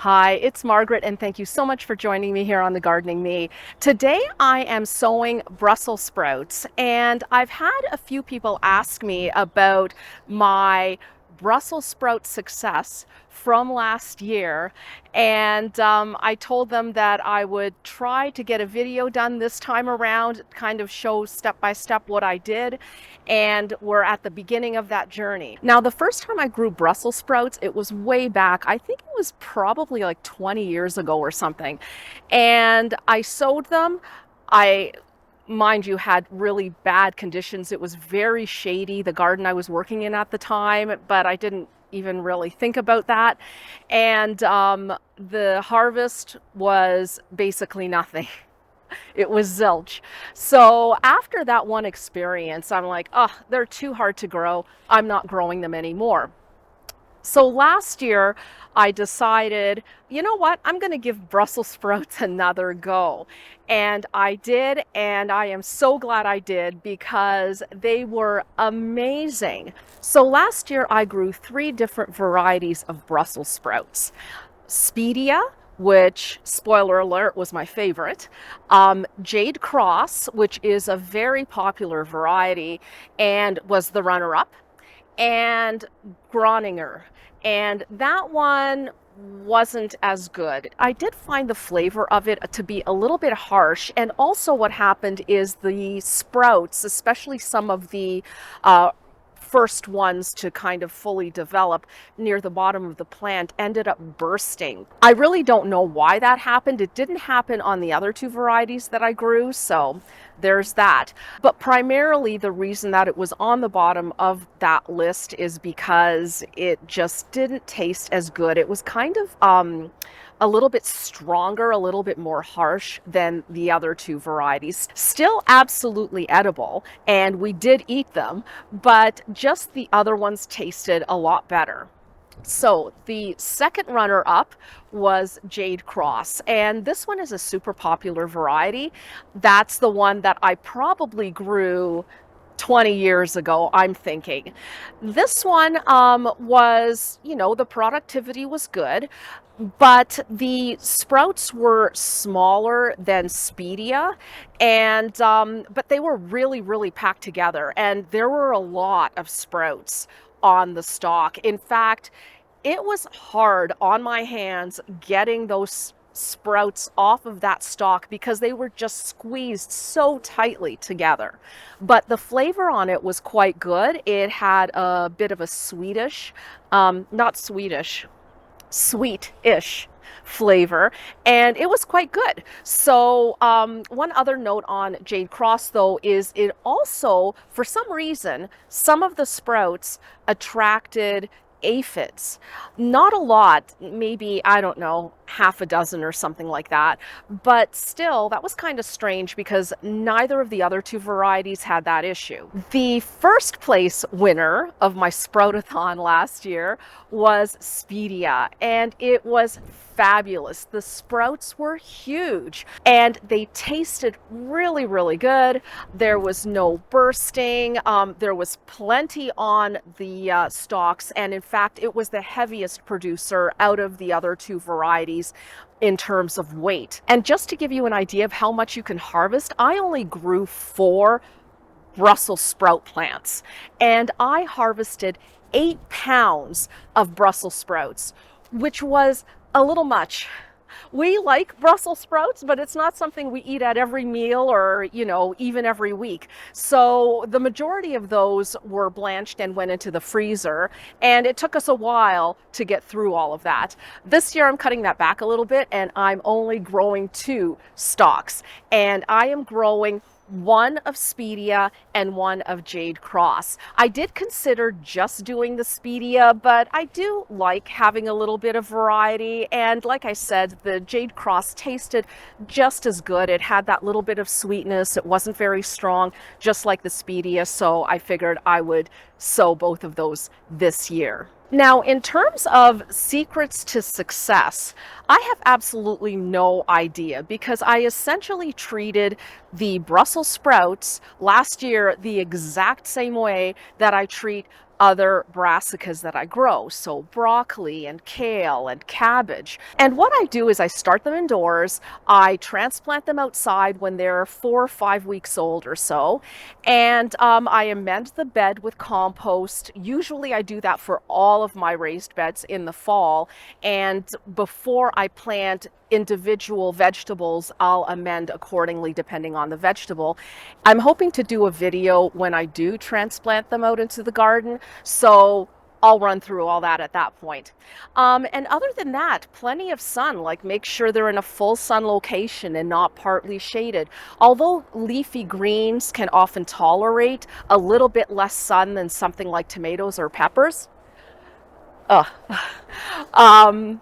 Hi, it's Margaret, and thank you so much for joining me here on the Gardening Me. Today I am sowing Brussels sprouts, and I've had a few people ask me about my Brussels sprout success from last year, and I told them that I would try to get a video done this time around, kind of show step by step what I did, and we're at the beginning of that journey. Now, the first time I grew Brussels sprouts, it was way back. I think it was probably like 20 years ago or something. And I sowed them. I, mind you, had really bad conditions. It was very shady, the garden I was working in at the time, but I didn't even really think about that. And the harvest was basically nothing. It was zilch. So after that one experience, I'm like, oh, they're too hard to grow. I'm not growing them anymore. So last year, I decided, you know what, I'm going to give Brussels sprouts another go. And I did, and I am so glad I did because they were amazing. So last year, I grew 3 different varieties of Brussels sprouts. Speedia, which, spoiler alert, was my favorite. Jade Cross, which is a very popular variety and was the runner-up, and Groninger. And that one wasn't as good. I did find the flavor of it to be a little bit harsh. And also what happened is the sprouts, especially some of the first ones to kind of fully develop near the bottom of the plant, ended up bursting. I really don't know why that happened. It didn't happen on the other 2 varieties that I grew, so there's that. But primarily the reason that it was on the bottom of that list is because it just didn't taste as good. It was kind of a little bit stronger, a little bit more harsh than the other 2 varieties. Still absolutely edible, and we did eat them, but just the other ones tasted a lot better. So the second runner-up was Jade Cross, and this one is a super popular variety. That's the one that I probably grew 20 years ago, I'm thinking. This one was, the productivity was good, but the sprouts were smaller than Speedia, and but they were really, really packed together, and there were a lot of sprouts on the stalk. In fact, it was hard on my hands getting those sprouts off of that stalk because they were just squeezed so tightly together. But the flavor on it was quite good. It had a bit of a sweetish, not Swedish, sweet-ish flavor, and it was quite good. So one other note on Jade Cross, though, is it also, for some reason, some of the sprouts attracted aphids. Not a lot, maybe, I don't know, half a dozen or something like that. But still, that was kind of strange because neither of the other 2 varieties had that issue. The first place winner of my Sproutathon last year was Speedia, and it was fabulous. The sprouts were huge and they tasted really, really good. There was no bursting. There was plenty on the stalks, and in fact, it was the heaviest producer out of the other 2 varieties in terms of weight. And just to give you an idea of how much you can harvest, I only grew 4 Brussels sprout plants, and I harvested 8 pounds of Brussels sprouts, which was a little much. We like Brussels sprouts, but it's not something we eat at every meal or, even every week. So the majority of those were blanched and went into the freezer, and it took us a while to get through all of that. This year I'm cutting that back a little bit, and I'm only growing 2 stalks, and I am growing 1 of Speedia and 1 of Jade Cross. I did consider just doing the Speedia, but I do like having a little bit of variety. And like I said, the Jade Cross tasted just as good. It had that little bit of sweetness. It wasn't very strong, just like the Speedia. So I figured I would sow both of those this year. Now, in terms of secrets to success, I have absolutely no idea because I essentially treated the Brussels sprouts last year the exact same way that I treat other brassicas that I grow. So broccoli and kale and cabbage. And what I do is I start them indoors. I transplant them outside when they're 4 or 5 weeks old or so. And I amend the bed with compost. Usually I do that for all of my raised beds in the fall. And before I plant individual vegetables, I'll amend accordingly depending on the vegetable. I'm hoping to do a video when I do transplant them out into the garden, so I'll run through all that at that point. And other than that, plenty of sun, like make sure they're in a full sun location and not partly shaded. Although leafy greens can often tolerate a little bit less sun than something like tomatoes or peppers. Ugh.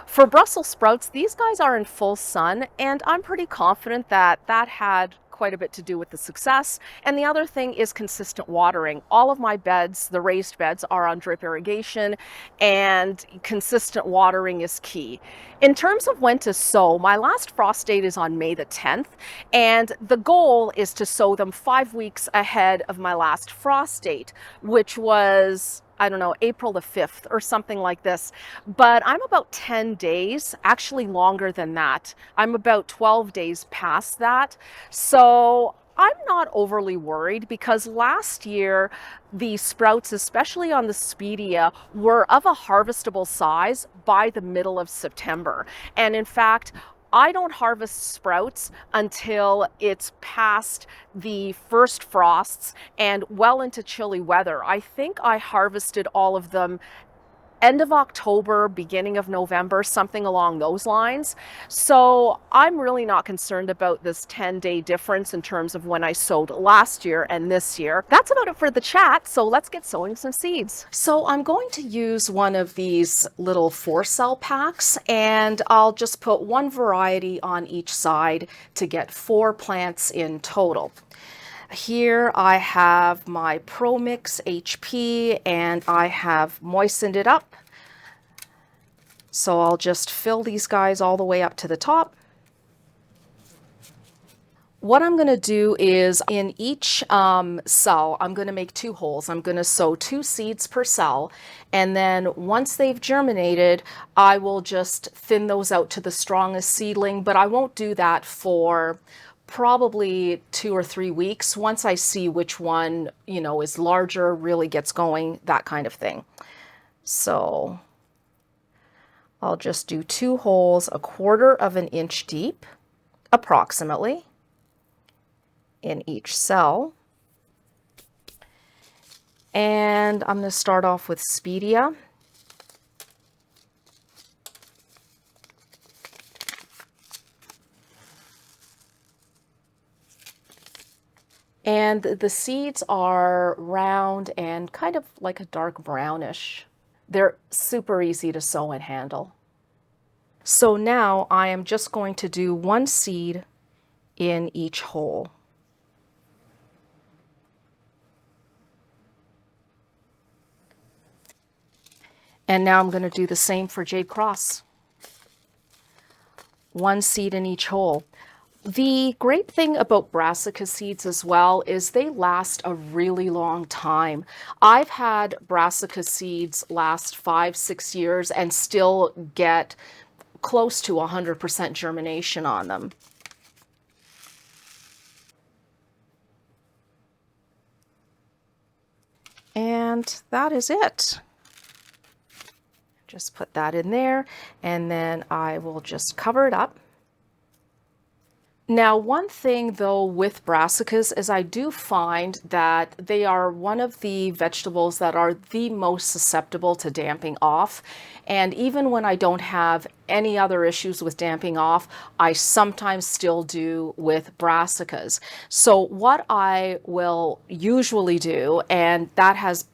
For Brussels sprouts, these guys are in full sun, and I'm pretty confident that that had quite a bit to do with the success. And the other thing is consistent watering. All of my beds, the raised beds, are on drip irrigation, and consistent watering is key. In terms of when to sow, my last frost date is on May the 10th, and the goal is to sow them 5 weeks ahead of my last frost date, which was, I don't know, April the 5th or something like this. But I'm about 10 days, actually longer than that. I'm about 12 days past that. So I'm not overly worried because last year the sprouts, especially on the Speedia, were of a harvestable size by the middle of September. And in fact, I don't harvest sprouts until it's past the first frosts and well into chilly weather. I think I harvested all of them end of October, beginning of November, something along those lines. So I'm really not concerned about this 10-day difference in terms of when I sowed last year and this year. That's about it for the chat, so let's get sowing some seeds. So I'm going to use one of these little 4-cell packs, and I'll just put one variety on each side to get 4 plants in total. Here I have my Pro Mix HP, and I have moistened it up. So I'll just fill these guys all the way up to the top. What I'm going to do is in each cell, I'm going to make 2 holes. I'm going to sow 2 seeds per cell. And then once they've germinated, I will just thin those out to the strongest seedling, but I won't do that for probably 2 or 3 weeks once I see which one, is larger, really gets going, that kind of thing. So I'll just do 2 holes 1/4 of an inch deep, approximately, in each cell. And I'm going to start off with Speedia. And the seeds are round and kind of like a dark brownish. They're super easy to sow and handle. So now I am just going to do 1 seed in each hole. And now I'm going to do the same for Jade Cross. 1 seed in each hole. The great thing about brassica seeds as well is they last a really long time. I've had brassica seeds last 5-6 years and still get close to 100% germination on them. And that is it. Just put that in there, and then I will just cover it up. Now, one thing though with brassicas is I do find that they are one of the vegetables that are the most susceptible to damping off. And even when I don't have any other issues with damping off, I sometimes still do with brassicas. So what I will usually do, and that has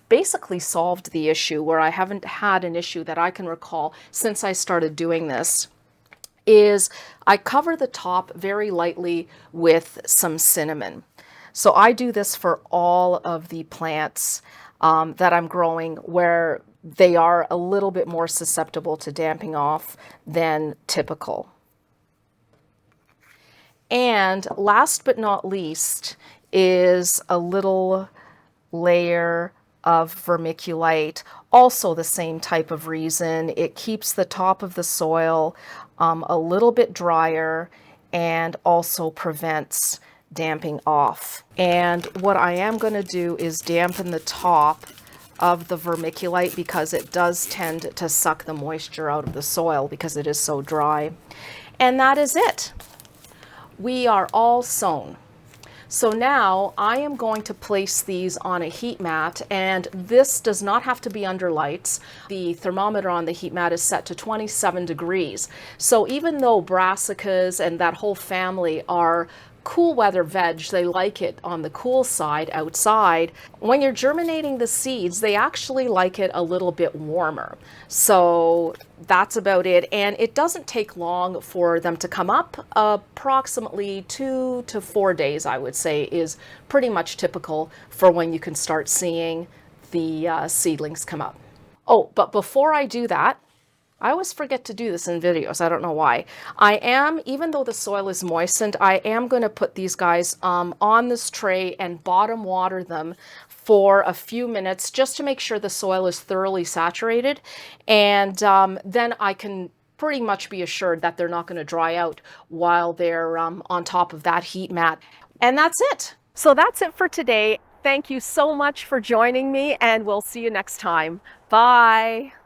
basically solved the issue where I haven't had an issue that I can recall since I started doing this, is I cover the top very lightly with some cinnamon. So I do this for all of the plants that I'm growing where they are a little bit more susceptible to damping off than typical. And last but not least is a little layer of vermiculite. Also the same type of reason. It keeps the top of the soil a little bit drier and also prevents damping off. And what I am going to do is dampen the top of the vermiculite because it does tend to suck the moisture out of the soil because it is so dry. And that is it. We are all sown. So now I am going to place these on a heat mat, and this does not have to be under lights. The thermometer on the heat mat is set to 27 degrees. So even though brassicas and that whole family are cool weather veg, they like it on the cool side outside. When you're germinating the seeds, they actually like it a little bit warmer. So that's about it. And it doesn't take long for them to come up. Approximately 2 to 4 days, I would say, is pretty much typical for when you can start seeing the seedlings come up. Oh, but before I do that, I always forget to do this in videos. I don't know why. Even though the soil is moistened, I am going to put these guys on this tray and bottom water them for a few minutes just to make sure the soil is thoroughly saturated. And then I can pretty much be assured that they're not going to dry out while they're on top of that heat mat. And that's it. So that's it for today. Thank you so much for joining me, and we'll see you next time. Bye.